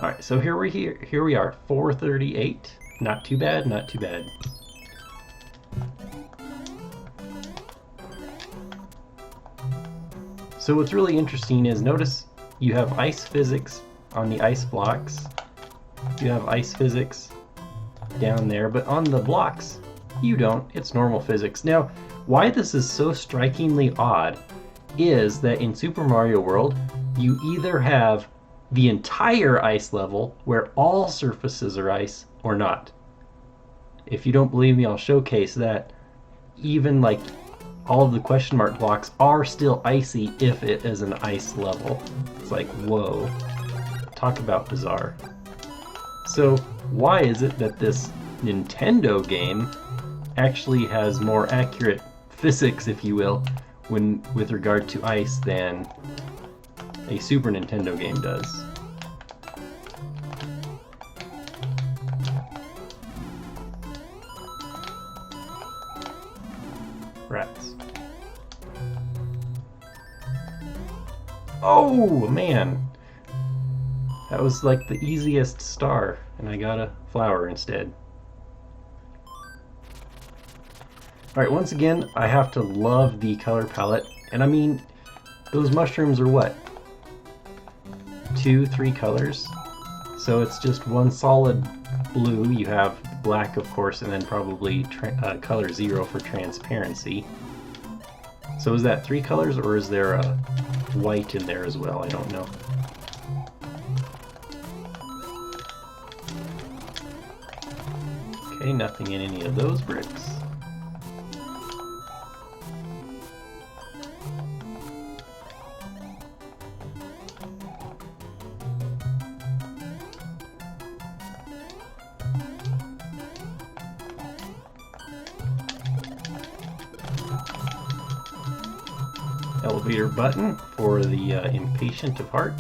All right, so here we are, 438. Not too bad, not too bad. So what's really interesting is notice you have ice physics on the ice blocks. You have ice physics down there, but on the blocks, you don't. It's normal physics. Now, why this is so strikingly odd is that in Super Mario World, you either have the entire ice level where all surfaces are ice or not. If you don't believe me, I'll showcase that even like all of the question mark blocks are still icy if it is an ice level. It's like, whoa. Talk about bizarre. So why is it that this Nintendo game actually has more accurate physics, if you will, with regard to ice than a Super Nintendo game does? Rats. Oh, man! That was like the easiest star, and I got a flower instead. Alright, once again, I have to love the color palette, and I mean, those mushrooms are what? 2, 3 colors? So it's just one solid blue. You have black, of course, and then probably color 0 for transparency. So is that 3 colors, or is there a white in there as well? I don't know. Okay, nothing in any of those bricks. Elevator button for the impatient of heart.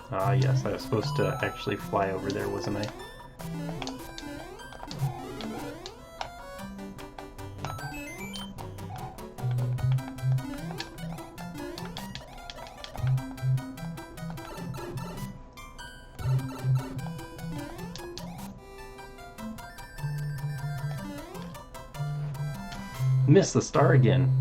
Ah, yes, I was supposed to actually fly over there, wasn't I? Missed the star again.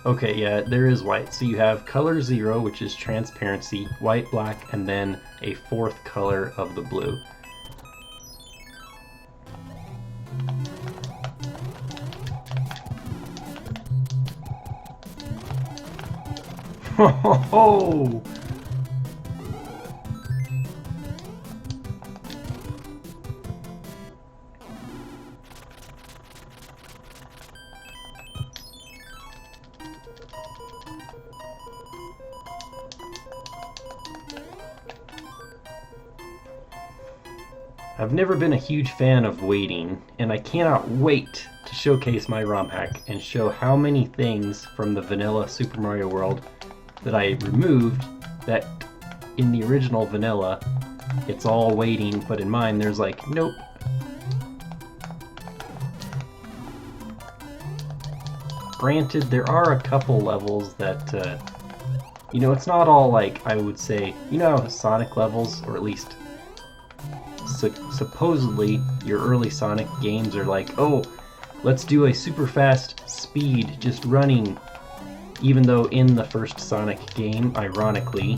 Okay, yeah, there is white. So you have color 0, which is transparency, white, black, and then a 4th color of the blue. Ho ho ho! I've never been a huge fan of waiting, and I cannot wait to showcase my ROM hack and show how many things from the vanilla Super Mario World that I removed that in the original vanilla it's all waiting, but in mine there's like, nope. Granted, there are a couple levels that, you know, it's not all like, I would say, you know how Sonic levels, or at least supposedly your early Sonic games are like, oh, let's do a super fast speed just running, even though in the first Sonic game, ironically,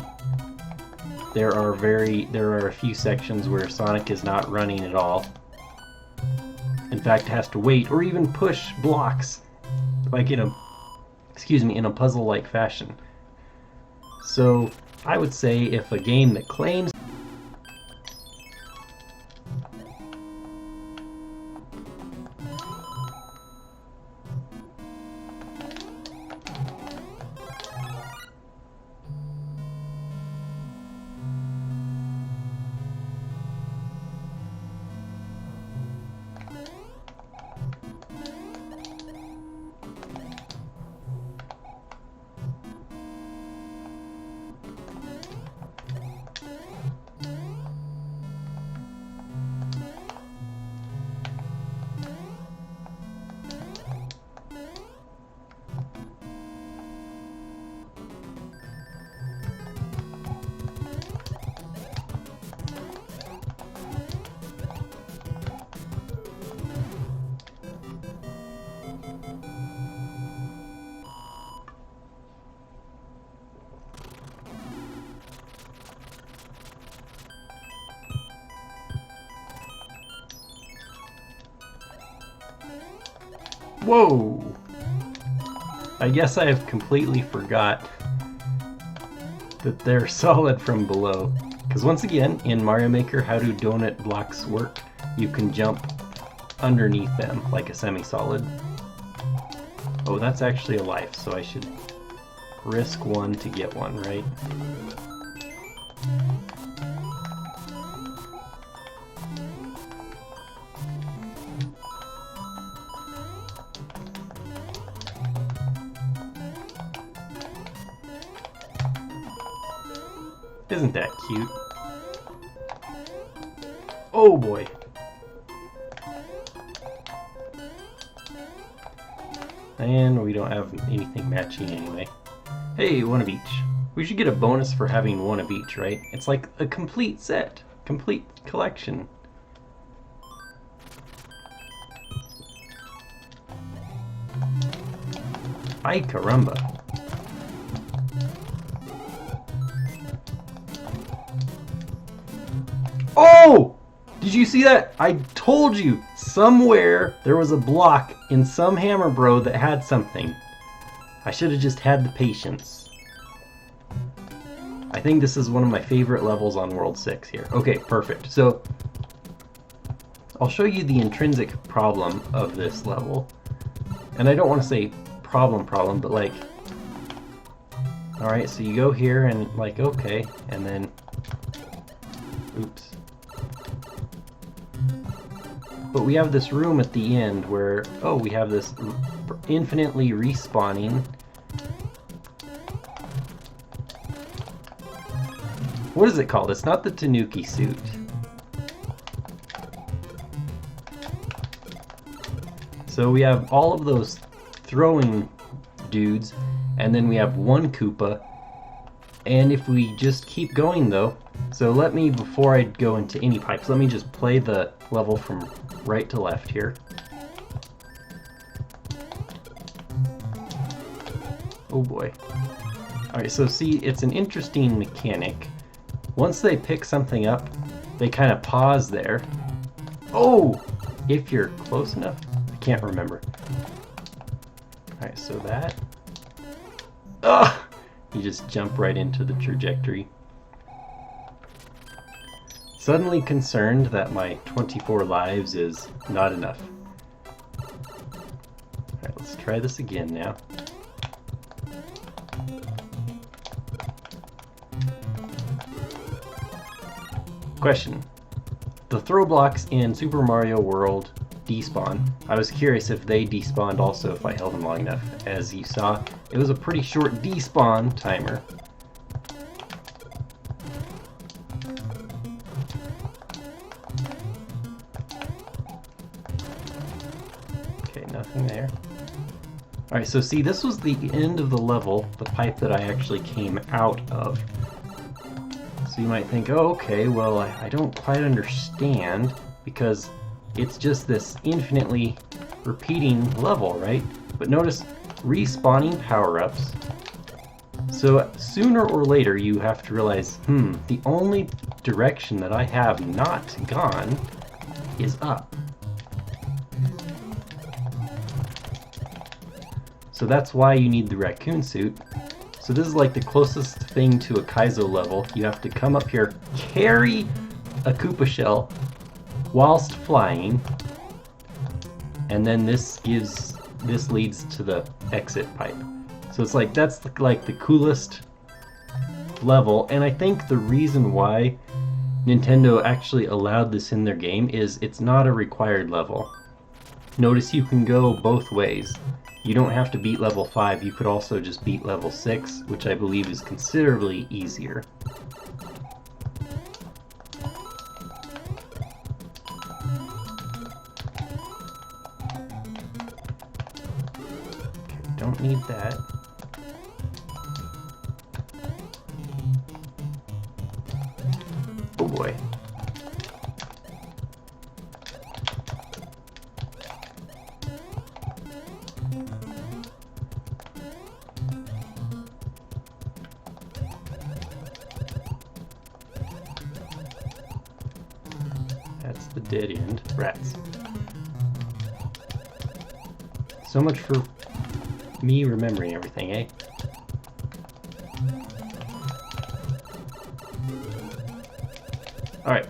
there are a few sections where Sonic is not running at all. In fact, has to wait or even push blocks, like in a puzzle-like fashion. So I would say if a game that claims Whoa! I guess I have completely forgot that they're solid from below. Because once again, in Mario Maker, how do donut blocks work? You can jump underneath them like a semi-solid. Oh, that's actually a life, so I should risk one to get one, right? Isn't that cute? Oh boy! And we don't have anything matching anyway. Hey, one of each. We should get a bonus for having one of each, right? It's like a complete set. Complete collection. Ay caramba. Oh! Did you see that? I told you! Somewhere there was a block in some Hammer Bro that had something. I should have just had the patience. I think this is one of my favorite levels on World 6 here. Okay, perfect. So, I'll show you the intrinsic problem of this level. And I don't want to say problem, but like... Alright, so you go here and like, okay, and then... Oops. But we have this room at the end where, oh, we have this infinitely respawning. What is it called? It's not the Tanuki suit. So we have all of those throwing dudes, and then we have one Koopa. And if we just keep going though, so let me, before I go into any pipes, let me just play the level from right to left here. Oh boy. Alright, so see, it's an interesting mechanic. Once they pick something up, they kind of pause there. Oh! If you're close enough? I can't remember. Alright, so that... Ugh! You just jump right into the trajectory. Suddenly concerned that my 24 lives is not enough. Alright, let's try this again now. Question. The throw blocks in Super Mario World despawn. I was curious if they despawned also if I held them long enough. As you saw, it was a pretty short despawn timer. Okay, nothing there. Alright, so see, this was the end of the level, the pipe that I actually came out of. So you might think, oh, okay, well, I don't quite understand, because it's just this infinitely repeating level, right? But notice, respawning power-ups. So sooner or later you have to realize, the only direction that I have not gone is up. So that's why you need the raccoon suit. So this is like the closest thing to a Kaizo level. You have to come up here, carry a Koopa shell whilst flying, and then this leads to the exit pipe. So it's like, that's like the coolest level, and I think the reason why Nintendo actually allowed this in their game is it's not a required level. Notice you can go both ways. You don't have to beat level 5, you could also just beat level 6, which I believe is considerably easier. Okay, don't need that. Oh boy. That's the dead end. Rats. So much for me remembering everything, eh? Alright,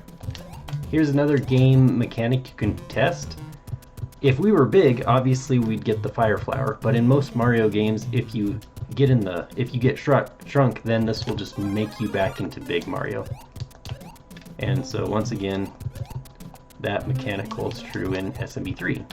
here's another game mechanic you can test. If we were big, obviously we'd get the fire flower, but in most Mario games, if you get shrunk, then this will just make you back into big Mario. And so once again, that mechanic holds true in SMB3.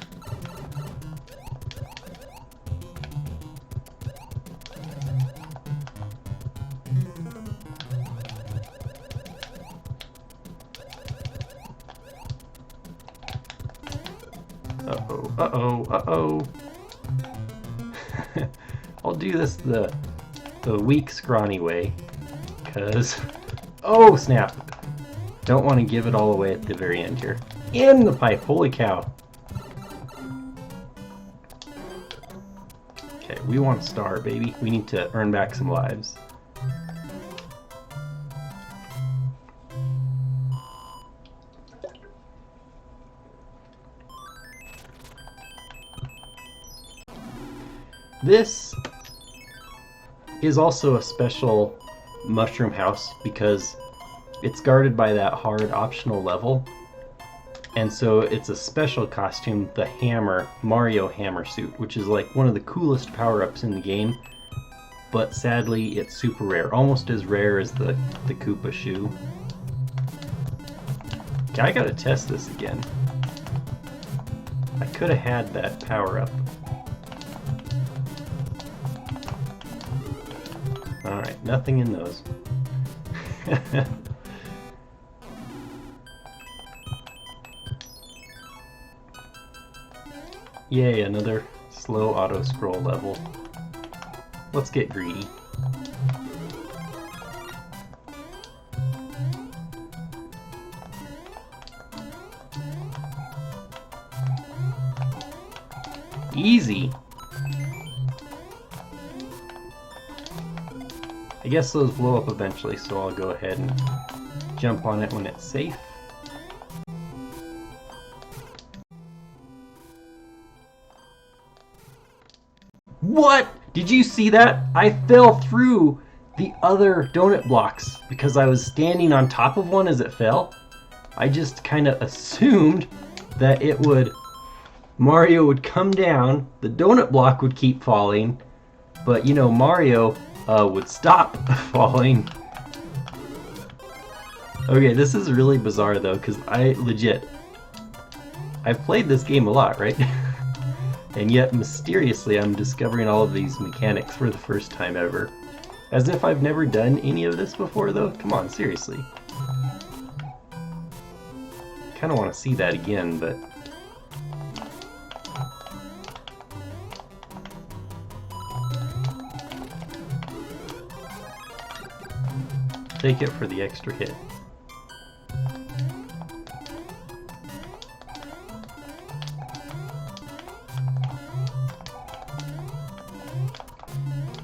Uh-oh, uh-oh, uh-oh. I'll do this the weak, scrawny way, because... Oh, snap! Don't want to give it all away at the very end here. In the pipe! Holy cow! Okay, we want a star, baby. We need to earn back some lives. This is also a special mushroom house because it's guarded by that hard optional level, and so it's a special costume, the hammer, Mario hammer suit, which is like one of the coolest power-ups in the game, but sadly it's super rare, almost as rare as the Koopa shoe. Okay, I gotta test this again. I could have had that power-up. Alright, nothing in those. Yay, another slow auto-scroll level. Let's get greedy. Easy! I guess those blow up eventually, so I'll go ahead and jump on it when it's safe. What? Did you see that? I fell through the other donut blocks because I was standing on top of one as it fell. I just kind of assumed that Mario would come down, the donut block would keep falling, but you know, Mario would stop falling. Okay, this is really bizarre though, because I've played this game a lot, right? And yet, mysteriously, I'm discovering all of these mechanics for the first time ever. As if I've never done any of this before, though? Come on, seriously. Kinda want to see that again, but... take it for the extra hit.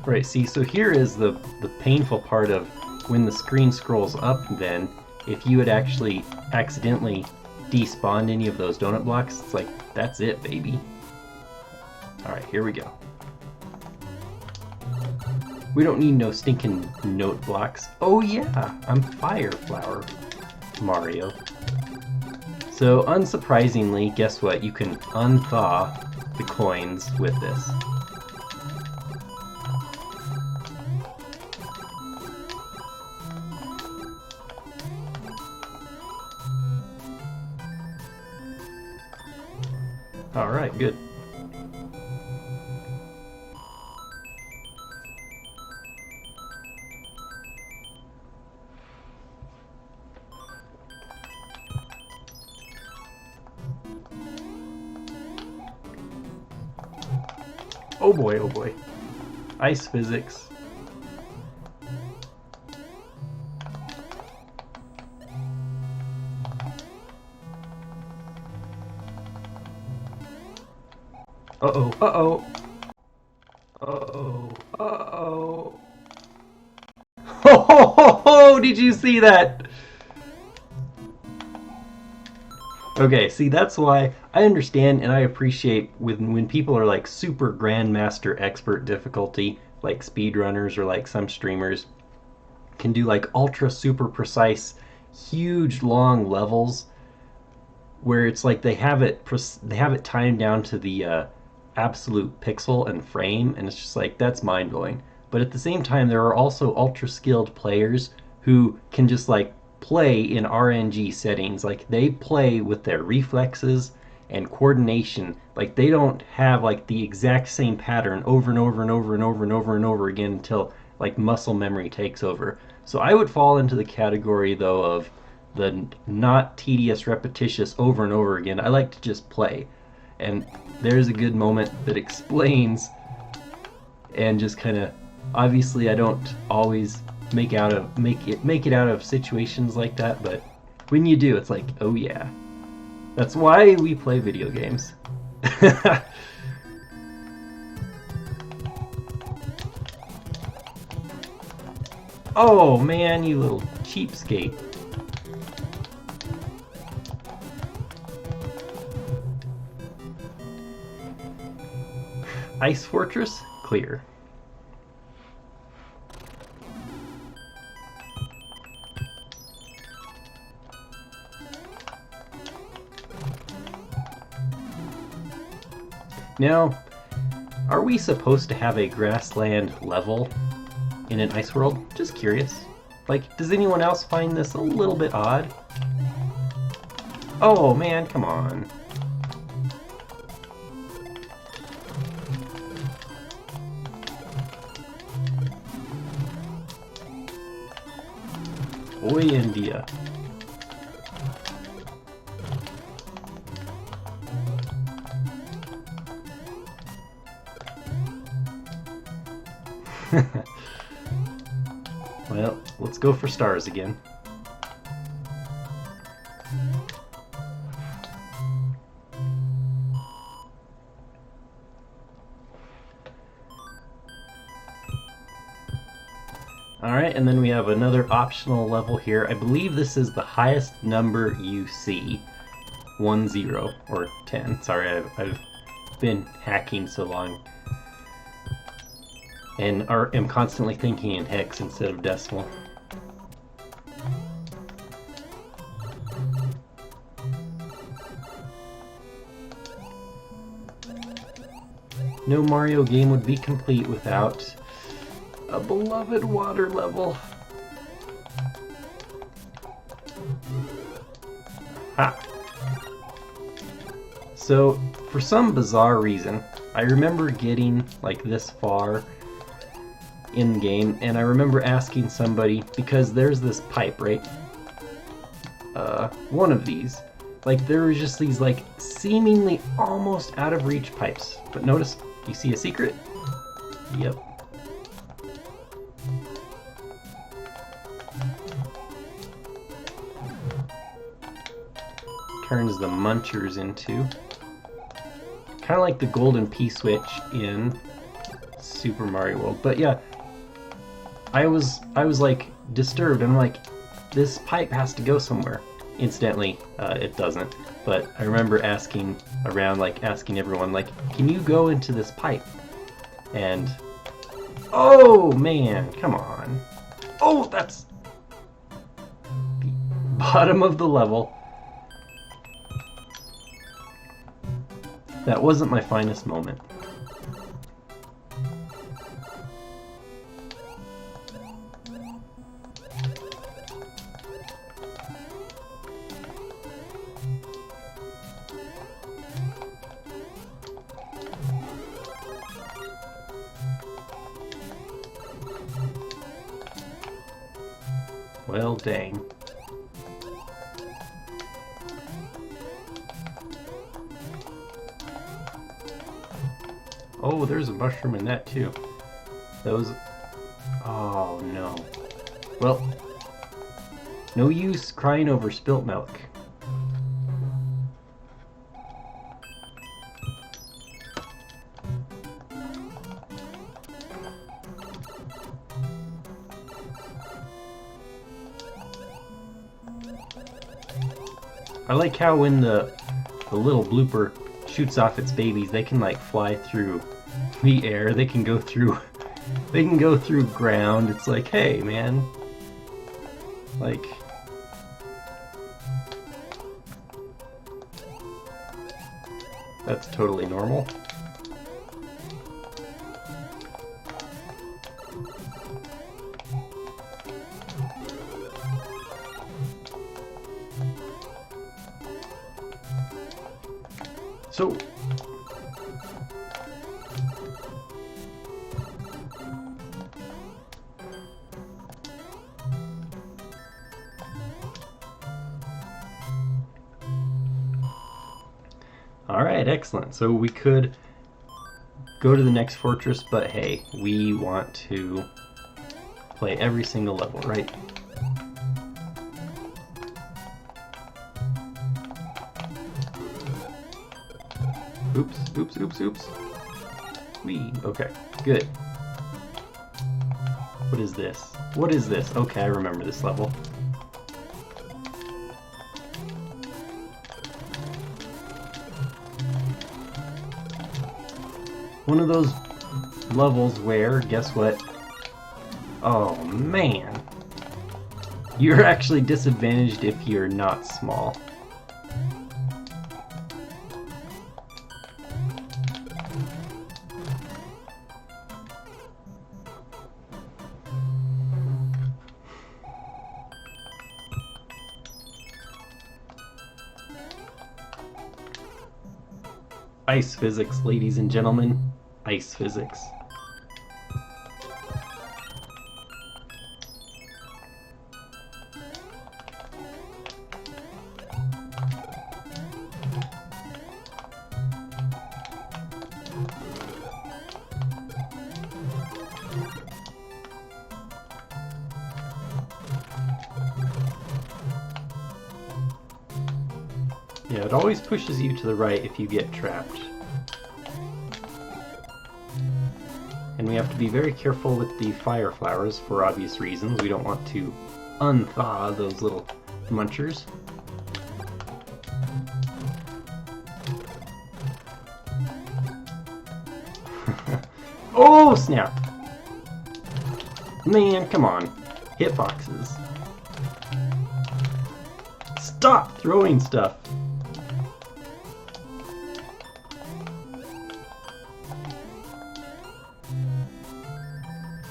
Right, see, so here is the painful part of when the screen scrolls up then, if you had actually accidentally despawned any of those donut blocks, it's like, that's it, baby. Alright, here we go. We don't need no stinking note blocks. Oh yeah, I'm Fire Flower Mario. So unsurprisingly, guess what? You can unthaw the coins with this. Alright, good. Oh boy, oh boy. Ice physics. Uh-oh, uh-oh. Uh-oh, uh-oh. Ho ho ho ho! Did you see that? Okay, see, that's why I understand and I appreciate when people are like super grandmaster expert difficulty, like speedrunners or like some streamers can do like ultra super precise, huge long levels where it's like they have it timed down to the absolute pixel and frame, and it's just like that's mind blowing. But at the same time, there are also ultra skilled players who can just like play in RNG settings. Like they play with their reflexes and coordination. Like they don't have like the exact same pattern over and over and over and over and over and over again until like muscle memory takes over. So I would fall into the category though of the not tedious, repetitious over and over again. I like to just play. And there's a good moment that explains and just kind of obviously I don't always make it out of situations like that, but when you do, it's like, oh yeah. That's why we play video games. Oh man, you little cheapskate. Ice Fortress, clear. Now, are we supposed to have a grassland level in an ice world? Just curious. Like, does anyone else find this a little bit odd? Oh man, come on. Boy, India. Well, let's go for stars again. Alright, and then we have another optional level here. I believe this is the highest number you see. 1, 0, or 10. Sorry, I've been hacking so long. And am constantly thinking in hex instead of decimal. No Mario game would be complete without a beloved water level. Ha! So, for some bizarre reason, I remember getting like this far in game, and I remember asking somebody, because there's this pipe, right? One of these. Like, there was just these, like, seemingly almost out of reach pipes. But notice, you see a secret? Yep. Turns the munchers into kind of like the golden P-switch in Super Mario World. But yeah, I was like disturbed. I'm like, this pipe has to go somewhere. Incidentally, it doesn't. But I remember asking around, like asking everyone, like, can you go into this pipe? And oh man, come on. Oh, that's the bottom of the level. That wasn't my finest moment. Well, dang. Oh, there's a mushroom in that too. Those... Oh, no. Well, no use crying over spilt milk. I like how when the the little blooper shoots off its babies, they can like fly through the air. They can go through ground. It's like, hey man, like, that's totally normal. So, alright, excellent. So we could go to the next fortress, but hey, we want to play every single level, right? Oops, oops, oops, oops. Whee, okay, good. What is this? What is this? Okay, I remember this level. One of those levels where, guess what? Oh man. You're actually disadvantaged if you're not small. Ice physics, ladies and gentlemen. Ice physics. Yeah, it always pushes you to the right if you get trapped. And we have to be very careful with the fire flowers for obvious reasons. We don't want to unthaw those little munchers. Oh, snap! Man, come on. Hitboxes. Stop throwing stuff!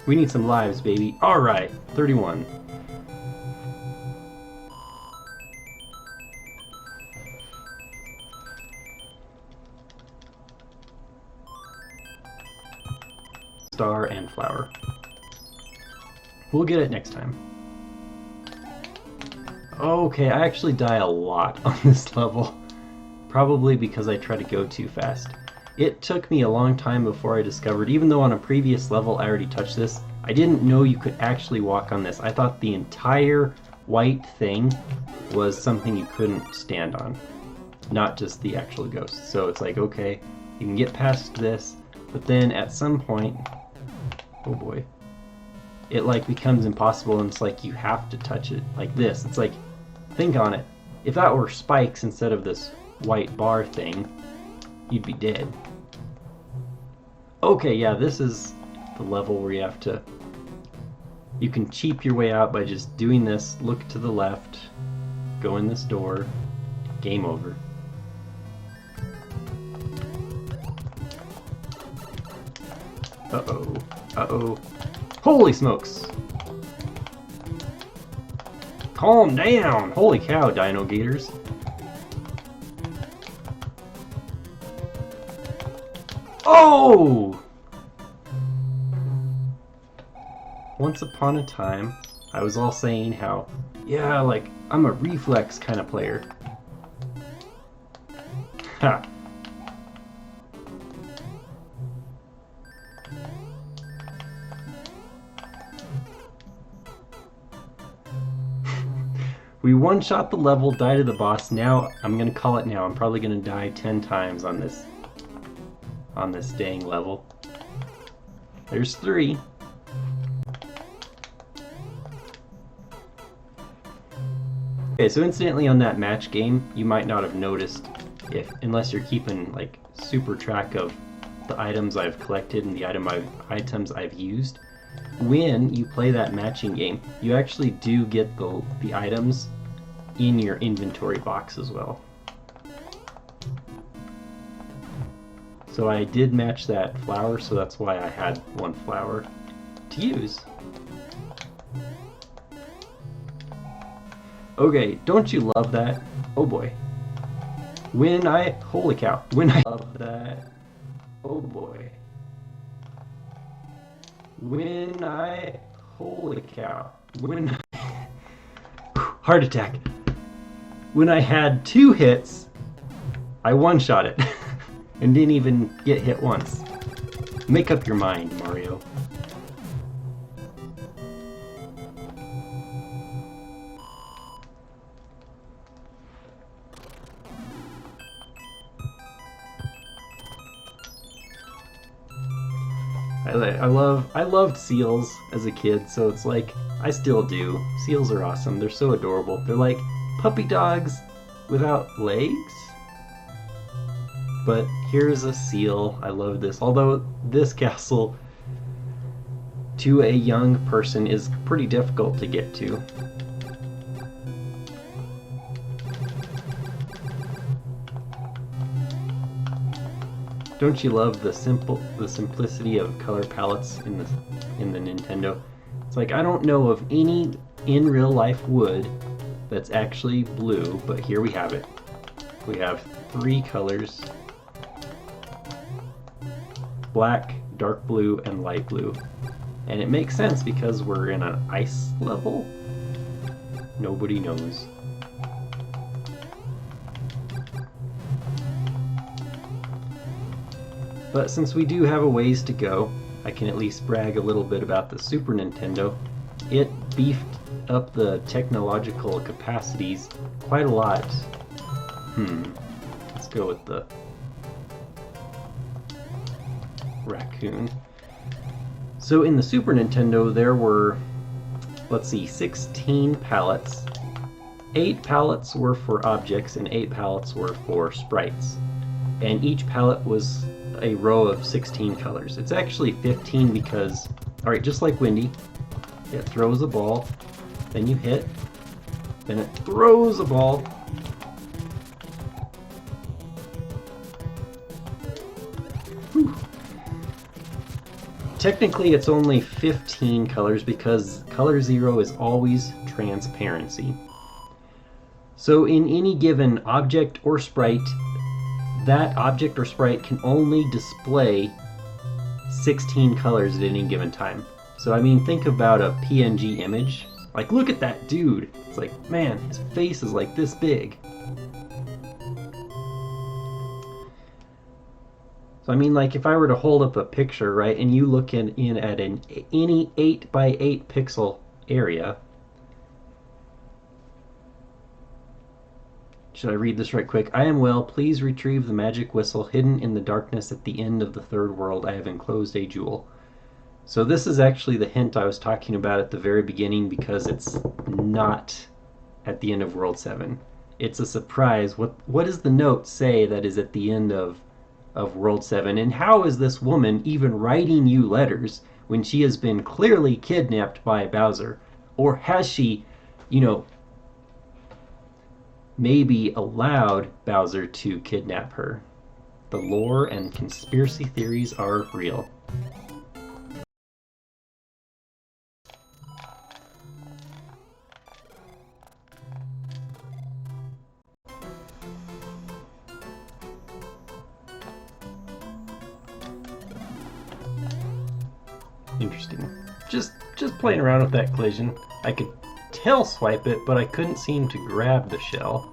We need some lives, baby. Alright, 31. Star and flower. We'll get it next time. Okay, I actually die a lot on this level. Probably because I try to go too fast. It took me a long time before I discovered, even though on a previous level I already touched this, I didn't know you could actually walk on this. I thought the entire white thing was something you couldn't stand on, not just the actual ghost. So it's like, okay, you can get past this, but then at some point, oh boy, it like becomes impossible and it's like you have to touch it like this. It's like, think on it. If that were spikes instead of this white bar thing, you'd be dead. Okay, yeah, this is the level where you have to... You can cheap your way out by just doing this, look to the left, go in this door, game over. Uh-oh, uh-oh. Holy smokes! Calm down! Holy cow, Dino Gators. Oh! Once upon a time, I was all saying how, yeah, like, I'm a reflex kind of player. Ha! We one-shot the level, die to the boss. Now, I'm gonna call it now. I'm probably gonna die 10 times on this dang level. There's 3. Okay, so incidentally on that match game, you might not have noticed, unless you're keeping like super track of the items I've collected and the items I've used. When you play that matching game, you actually do get the items in your inventory box as well. So I did match that flower, so that's why I had one flower to use. Okay, don't you love that? Oh boy. Holy cow, when I love that. Oh boy. Holy cow. Heart attack. When I had 2 hits, I one-shot it and didn't even get hit once. Make up your mind, Mario. I loved seals as a kid, so it's like, I still do. Seals are awesome. They're so adorable. They're like puppy dogs without legs. But here's a seal. I love this. Although this castle, to a young person, is pretty difficult to get to. Don't you love the simplicity of color palettes in the Nintendo? It's like, I don't know of any in real life wood that's actually blue, but here we have it. We have 3 colors: black, dark blue, and light blue. And it makes sense because we're in an ice level. Nobody knows. But since we do have a ways to go, I can at least brag a little bit about the Super Nintendo. It beefed up the technological capacities quite a lot. Let's go with the raccoon. So in the Super Nintendo there were, let's see, 16 palettes. 8 palettes were for objects and 8 palettes were for sprites. And each palette was a row of 16 colors. It's actually 15 because, alright, just like Windy, it throws a ball, then you hit, then it throws a ball, whew. Technically it's only 15 colors because color 0 is always transparency. So in any given object or sprite, that object or sprite can only display 16 colors at any given time. So I mean, think about a PNG image. Like, look at that dude. It's like, man, his face is like this big. So I mean, like, if I were to hold up a picture, right, and you look in at any 8 by 8 pixel area. Should I read this right quick? I am well. Please retrieve the magic whistle hidden in the darkness at the end of the third world. I have enclosed a jewel. So this is actually the hint I was talking about at the very beginning because it's not at the end of World 7. It's a surprise. What does the note say that is at the end of World 7? And how is this woman even writing you letters when she has been clearly kidnapped by Bowser? Or has she, you know, maybe allowed Bowser to kidnap her? The lore and conspiracy theories are real. Interesting. Just playing around with that collision. I could tail swipe it, but I couldn't seem to grab the shell.